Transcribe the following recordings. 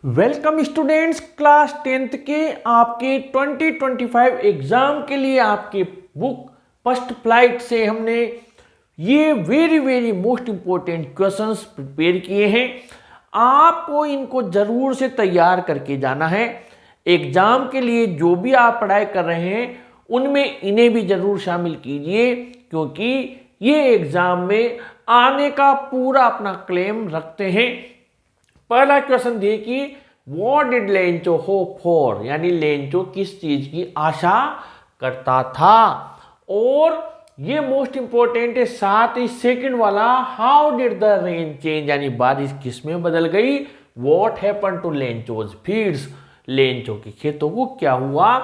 Welcome students, class 10th के आपके 2025 exam के लिए आपके बुक फर्स्ट फ्लाइट से हमने ये very most important questions prepare किए हैं। आपको इनको जरूर से तैयार करके जाना है। एग्जाम के लिए जो भी आप पढ़ाई कर रहे हैं उनमें इन्हें भी जरूर शामिल कीजिए, क्योंकि ये एग्जाम में आने का पूरा अपना क्लेम रखते हैं। पहला क्वेश्चन देखिए, what did Lencho hope for, यानी लेंचो किस चीज की आशा करता था। और ये मोस्ट इंपॉर्टेंट है। साथ ही सेकंड वाला, how did the rain change, यानी बारिश किस में बदल गई। What happen to Lencho's fields, Lencho के खेतों को क्या हुआ।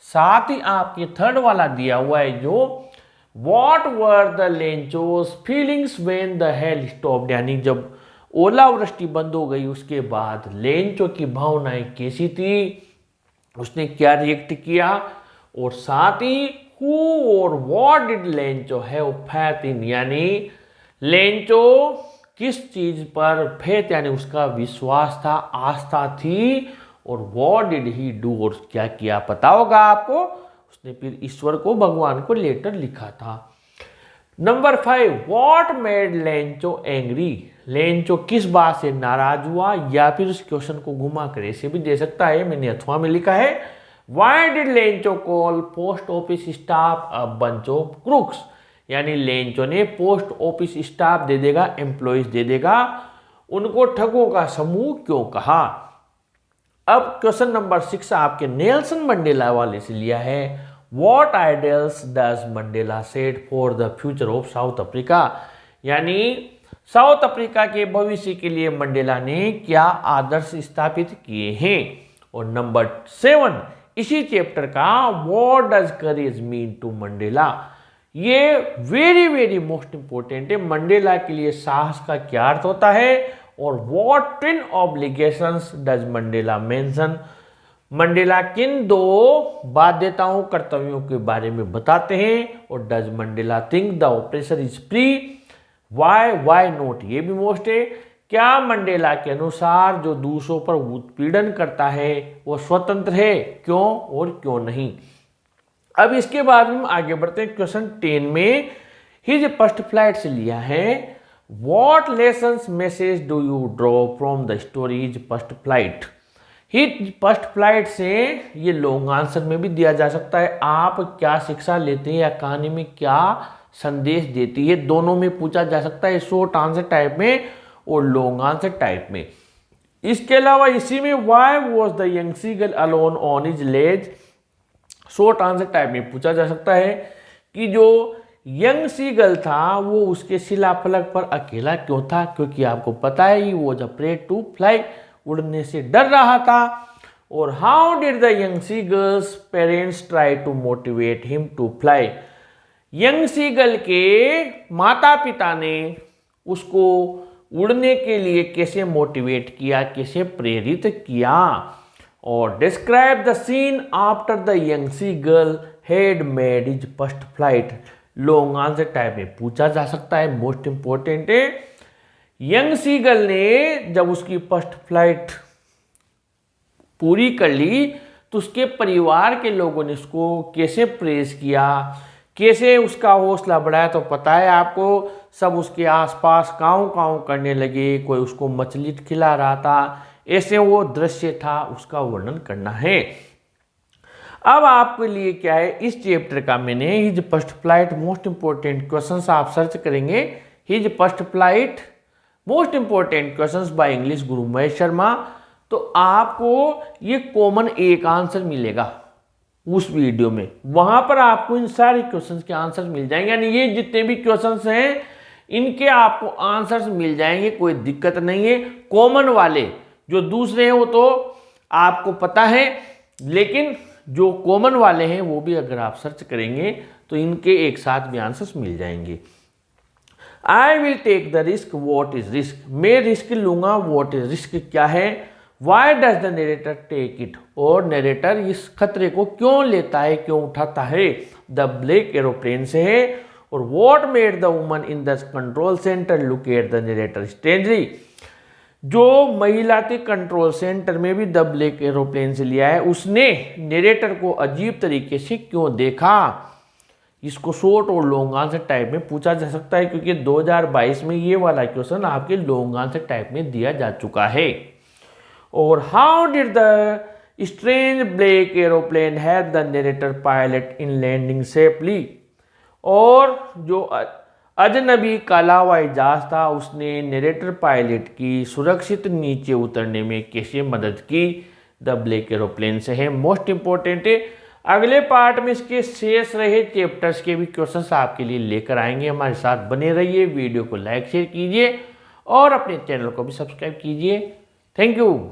साथ ही आपके थर्ड वाला दिया हुआ है जो, what were the Lencho's feelings when the hell stopped, यानी जब ओलावृष्टि बंद हो गई उसके बाद लेंचो की भावनाएं कैसी थी, उसने क्या रिएक्ट किया। और साथ ही हु और what did Lencho have faith in, यानी लेंचो किस चीज पर फेथ यानी उसका विश्वास था, आस्था थी। और व्हाट डिड ही डू, और क्या किया पता होगा आपको, उसने फिर ईश्वर को, भगवान को लेटर लिखा था। Number 5, what made Lencho angry, Lencho किस बात से नाराज हुआ, या फिर उस क्वेश्चन को घुमा कर ऐसे भी दे सकता है, मैंने अथवा में लिखा है, why did Lencho call post office staff a bunch of crooks, यानी लेंचो ने पोस्ट ऑफिस स्टाफ दे देगा, एम्प्लॉइज दे देगा, उनको ठगों का समूह क्यों कहा। अब क्वेश्चन नंबर 6 आपके नेल्सन मंडेला वाले से लिया है, what ideals does Mandela set for the future of south Africa, यानी साउथ अफ्रीका के भविष्य के लिए मंडेला ने क्या आदर्श स्थापित किए हैं। और नंबर 7 इसी चैप्टर का, what does courage mean to Mandela, ये वेरी मोस्ट इंपॉर्टेंट है। मंडेला के लिए साहस का क्या अर्थ होता है। और what twin obligations does Mandela mention, Mandela किन दो बाध्यताओं कर्तव्यों के बारे में बताते हैं। और does Mandela think the operation is free, why not, ये भी मोस्ट है। क्या मंडेला के अनुसार जो दूसरों पर उत्पीड़न करता है वो स्वतंत्र है, क्यों और क्यों नहीं। अब इसके बाद हम आगे बढ़ते हैं। क्वेश्चन 10 में हिज फर्स्ट फ्लाइट से लिया है, what lessons message do you draw from the story his first flight. His first flight से ये लॉन्ग आंसर में भी दिया जा सकता है, आप क्या शिक्षा लेते हैं या कहानी में क्या संदेश देती है, दोनों में पूछा जा सकता है, शॉर्ट आंसर टाइप में और लॉन्ग आंसर टाइप में। इसके अलावा इसी में, why was the young seagull alone on his ledge, short answer type में पूछा जा सकता है कि जो यंग सीगल था वो उसके शिलाफलक पर अकेला क्यों था, क्योंकि आपको पता है ही वो जब अफ्रेड टू फ्लाई, उड़ने से डर रहा था। और how did the young seagull's parents try to motivate him to fly, young seagull के माता पिता ने उसको उड़ने के लिए कैसे मोटिवेट किया, कैसे प्रेरित किया। और describe the scene after the young seagull had made his first flight, long answer type में पूछा जा सकता है, मोस्ट इंपॉर्टेंट है। यंग सीगल ने जब उसकी फर्स्ट फ्लाइट पूरी कर ली तो उसके परिवार के लोगों ने उसको कैसे प्रेज किया, कैसे उसका हौसला बढ़ाया, तो पता है आपको, सब उसके आसपास काऊ काऊ करने लगे, कोई उसको मछली खिला रहा था, ऐसे वो दृश्य था, उसका वर्णन करना है। अब आपके लिए क्या है, इस चैप्टर का मैंने his first flight most important questions आप सर्च करेंगे, his first flight most important questions by English गुरु महेश शर्मा, तो आपको ये कॉमन एक आंसर मिलेगा उस वीडियो में, वहां पर आपको इन सारे क्वेश्चंस के आंसर मिल जाएंगे, यानी ये जितने भी क्वेश्चंस हैं इनके आपको आंसर्स मिल जाएंगे, कोई दिक्कत नहीं है। कॉमन वाले जो दूसरे हैं वो तो आपको पता है, लेकिन जो कॉमन वाले हैं वो भी अगर आप सर्च करेंगे तो इनके एक साथ भी आंसर्स मिल जाएंगे। I will take the risk, what is risk, मैं रिस्क लूंगा, वॉट इज रिस्क क्या है। Why does the narrator take it, और नरेटर इस खतरे को क्यों लेता है, क्यों उठाता है। द ब्लैक एरोप्लेन से है। और what made the woman in the control centre look at the narrator strangely, जो महिला के कंट्रोल सेंटर में भी द ब्लैक एरोप्लेन से लिया है, उसने नरेटर को अजीब तरीके से क्यों देखा। इसको शॉर्ट और लॉन्ग आंसर टाइप में पूछा जा सकता है, क्योंकि 2022 में ये वाला क्वेश्चन आपके लॉन्ग आंसर टाइप में दिया जा चुका है। और how did the strange black aeroplane help the narrator pilot in landing safely. और जो अजनबी काला हवाई जहाज था, उसने नरेटर पायलट की सुरक्षित नीचे उतरने में कैसे मदद की। द ब्लैक एरोप्लेन से है, मोस्ट इंपॉर्टेंट है। अगले पार्ट में इसके शेष रहे चैप्टर्स के भी क्वेश्चंस आपके लिए लेकर आएंगे। हमारे साथ बने रहिए, वीडियो को लाइक शेयर कीजिए और अपने चैनल को भी सब्सक्राइब कीजिए। Thank you.